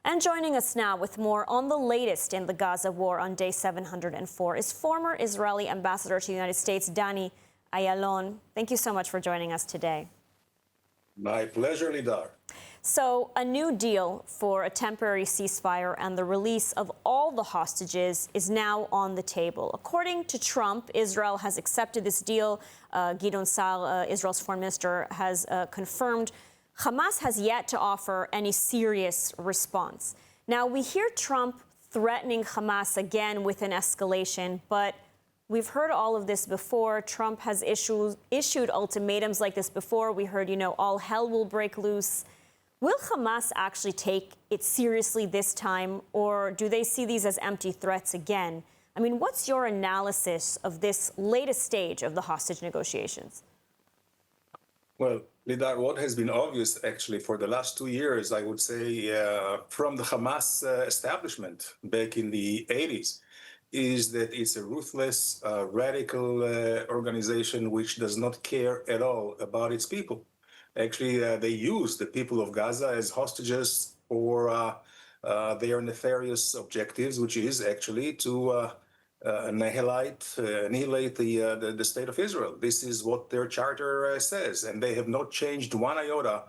And joining us now with more on the latest in the Gaza war on day 704 is former Israeli ambassador to the United States, Dani Ayalon. Thank you so much for joining us today. My pleasure, Lidar. So, a new deal for a temporary ceasefire and the release of all the hostages is now on the table. According to Trump, Israel has accepted this deal. Gideon Sa'ar, Israel's foreign minister, has confirmed. Hamas has yet to offer any serious response. Now, we hear Trump threatening Hamas again with an escalation, but we've heard all of this before. Trump has issued ultimatums like this before. We heard, all hell will break loose. Will Hamas actually take it seriously this time, or do they see these as empty threats again? I mean, what's your analysis of this latest stage of the hostage negotiations? Well, Lidar, what has been obvious actually for the last 2 years, I would say, from the Hamas establishment back in the 80s, is that it's a ruthless, radical organization which does not care at all about its people. Actually, they use the people of Gaza as hostages for their nefarious objectives, which is actually to annihilate the state of Israel. This is what their charter says, and they have not changed one iota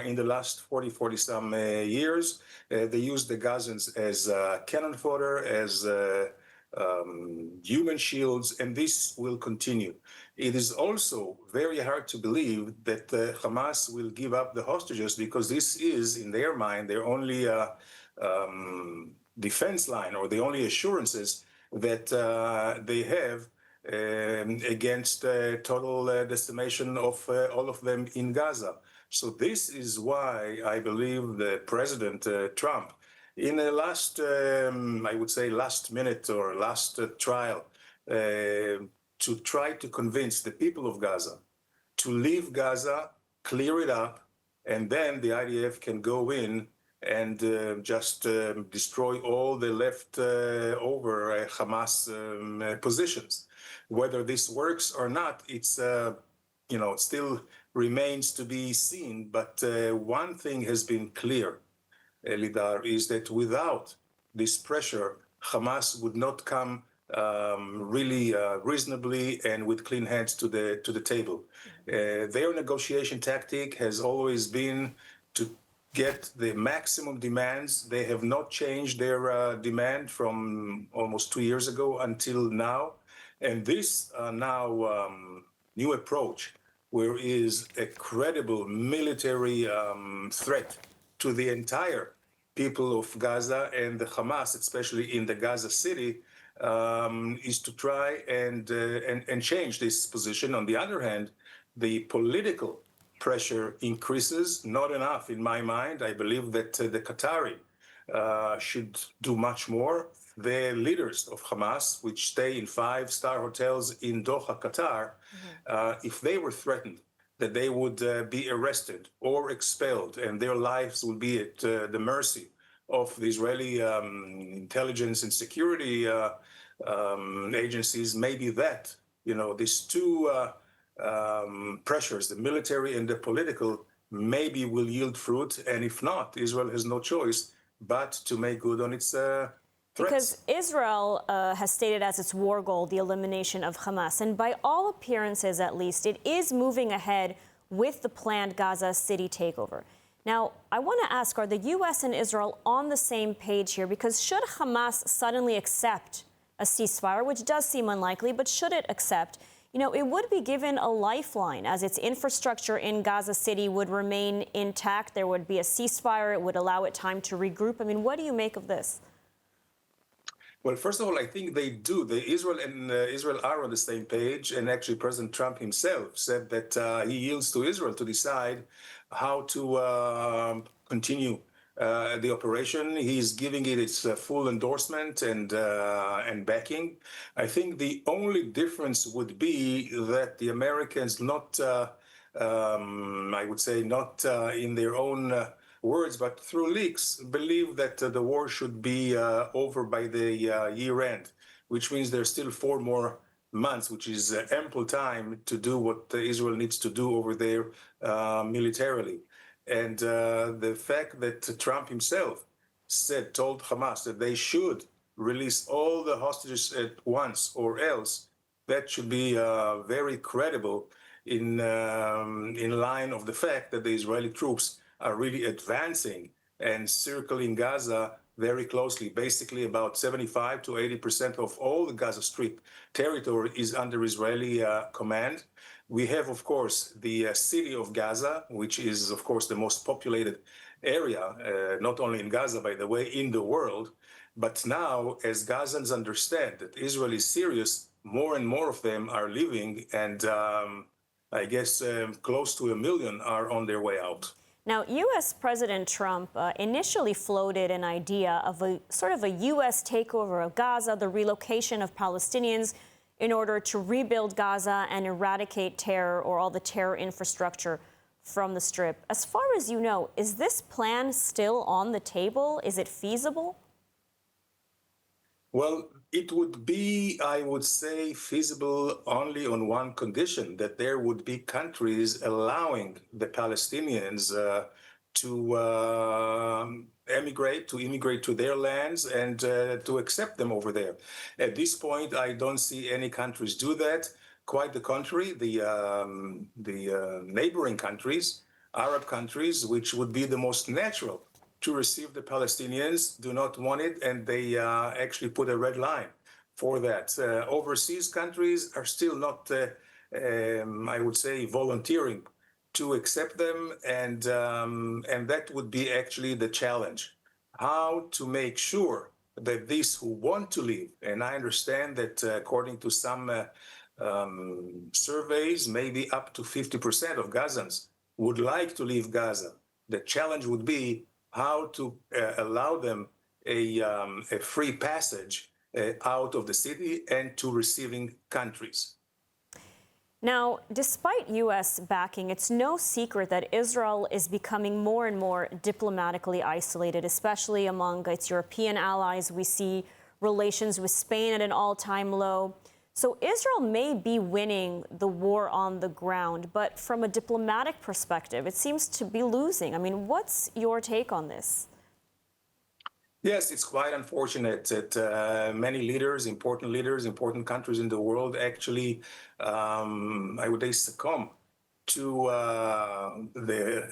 in the last 40 some years. They use the Gazans as cannon fodder, as human shields, and this will continue. It is also very hard to believe that Hamas will give up the hostages, because this is, in their mind, their only defense line, or the only assurances that they have against total decimation of all of them in Gaza. So this is why I believe that President Trump, in the last, I would say, last minute or last trial, to try to convince the people of Gaza to leave Gaza, clear it up, and then the IDF can go in and just destroy all the left over Hamas positions. Whether this works or not, it's still remains to be seen. But one thing has been clear, Lidar, is that without this pressure, Hamas would not come really reasonably and with clean hands to the table. Their negotiation tactic has always been to get the maximum demands. They have not changed their demand from almost 2 years ago until now. And this now new approach, where is a credible military threat to the entire people of Gaza and the Hamas, especially in the Gaza city, is to try and change this position. On the other hand, the political pressure increases, not enough in my mind. I believe that the Qatari should do much more. The leaders of Hamas, which stay in 5-star hotels in Doha, Qatar, if they were threatened that they would be arrested or expelled and their lives would be at the mercy of the Israeli intelligence and security agencies, maybe that, these two pressures, the military and the political, maybe will yield fruit. And if not, Israel has no choice but to make good on its threats. Because Israel has stated as its war goal the elimination of Hamas. And by all appearances, at least, it is moving ahead with the planned Gaza city takeover. Now, I want to ask, are the U.S. and Israel on the same page here? Because should Hamas suddenly accept a ceasefire, which does seem unlikely, but should it accept, it would be given a lifeline, as its infrastructure in Gaza City would remain intact. There would be a ceasefire. It would allow it time to regroup. I mean, what do you make of this? Well, first of all, I think they do. Israel are on the same page, and actually President Trump himself said that he yields to Israel to decide how to continue the operation. He's giving it its full endorsement and backing. I think the only difference would be that the Americans not, I would say, not in their own words, but through leaks, believe that the war should be over by the year end, which means there's still 4 more months, which is ample time to do what Israel needs to do over there militarily. And the fact that Trump himself told Hamas that they should release all the hostages at once or else, that should be very credible in line of the fact that the Israeli troops are really advancing and circling Gaza very closely. Basically, about 75 to 80% of all the Gaza Strip territory is under Israeli command. We have, of course, the city of Gaza, which is, of course, the most populated area, not only in Gaza, by the way, in the world. But now, as Gazans understand that Israel is serious, more and more of them are leaving, and I guess close to 1 million are on their way out. Now, U.S. President Trump initially floated an idea of a sort of a U.S. takeover of Gaza, the relocation of Palestinians in order to rebuild Gaza and eradicate terror or all the terror infrastructure from the Strip. As far as you know, is this plan still on the table? Is it feasible? Well, it would be, I would say, feasible only on one condition, that there would be countries allowing the Palestinians to immigrate to their lands and to accept them over there. At this point, I don't see any countries do that. Quite the contrary, the neighboring countries, Arab countries, which would be the most natural to receive the Palestinians, do not want it, and they actually put a red line for that. Overseas countries are still not, I would say, volunteering to accept them, and that would be actually the challenge. How to make sure that these who want to leave, and I understand that according to some surveys, maybe up to 50% of Gazans would like to leave Gaza. The challenge would be how to allow them a free passage out of the city and to receiving countries. Now, despite U.S. backing, it's no secret that Israel is becoming more and more diplomatically isolated, especially among its European allies. We see relations with Spain at an all-time low. So Israel may be winning the war on the ground, but from a diplomatic perspective, it seems to be losing. I mean, what's your take on this? Yes, it's quite unfortunate that many leaders, important countries in the world actually, I would say, succumb to the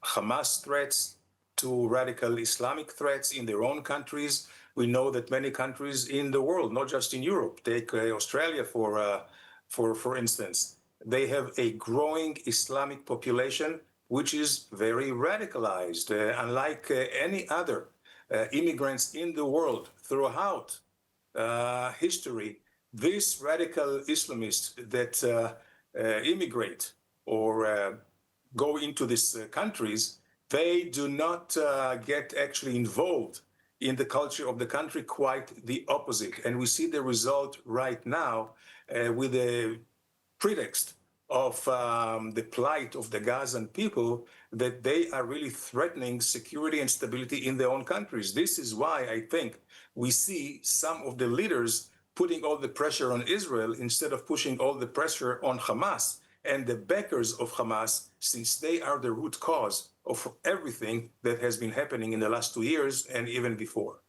Hamas threats, to radical Islamic threats in their own countries. We know that many countries in the world, not just in Europe, take Australia for instance, they have a growing Islamic population which is very radicalized, unlike any other immigrants in the world throughout history. These radical Islamists that immigrate or go into these countries, they do not get actually involved in the culture of the country, quite the opposite. And we see the result right now with the pretext of the plight of the Gazan people, that they are really threatening security and stability in their own countries. This is why I think we see some of the leaders putting all the pressure on Israel instead of pushing all the pressure on Hamas and the backers of Hamas, since they are the root cause of everything that has been happening in the last 2 years and even before.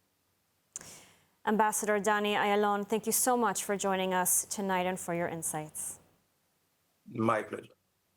Ambassador Dani Ayalon, thank you so much for joining us tonight and for your insights. My pleasure.